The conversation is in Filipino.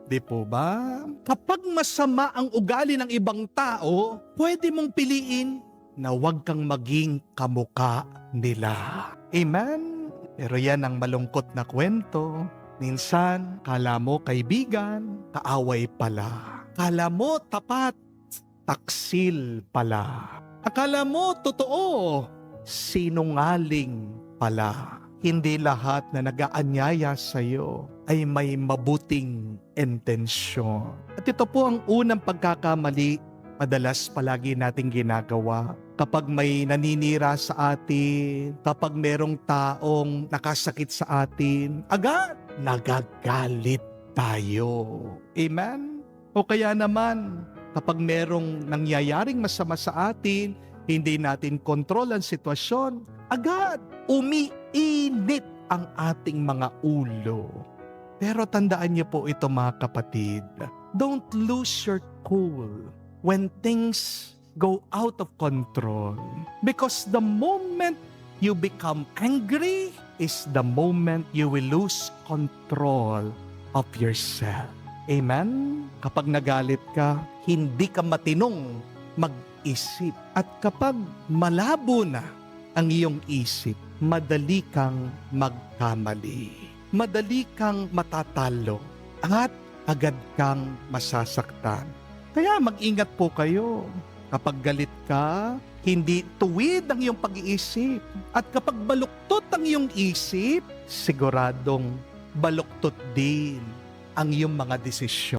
Di po ba? Kapag masama ang ugali ng ibang tao, pwede mong piliin na huwag kang maging kamuka nila. Amen? Pero yan ang malungkot na kwento. Minsan, kala mo kaibigan, kaaway pala. Kala mo tapat, taksil pala. Akala mo totoo, sinungaling pala. Hindi lahat na nag-aanyaya sa iyo ay may mabuting intensyon. At ito po ang unang pagkakamali madalas palagi nating ginagawa. Kapag may naninira sa atin, kapag merong taong nakasakit sa atin, agad nagagalit tayo. Amen? O kaya naman, kapag merong nangyayaring masama sa atin, hindi natin kontrol ang sitwasyon, agad umiinit ang ating mga ulo. Pero tandaan niyo po ito mga kapatid, don't lose your cool when things go out of control. Because the moment you become angry is the moment you will lose control of yourself. Amen? Kapag nagalit ka, hindi ka matinong mag-isip. At kapag malabo na ang iyong isip, madali kang magkamali. Madali kang matatalo at agad kang masasaktan. Kaya mag-ingat po kayo. Kapag galit ka, hindi tuwid ang iyong pag-iisip. At kapag baluktot ang iyong isip, siguradong baluktot din ang iyong mga desisyon.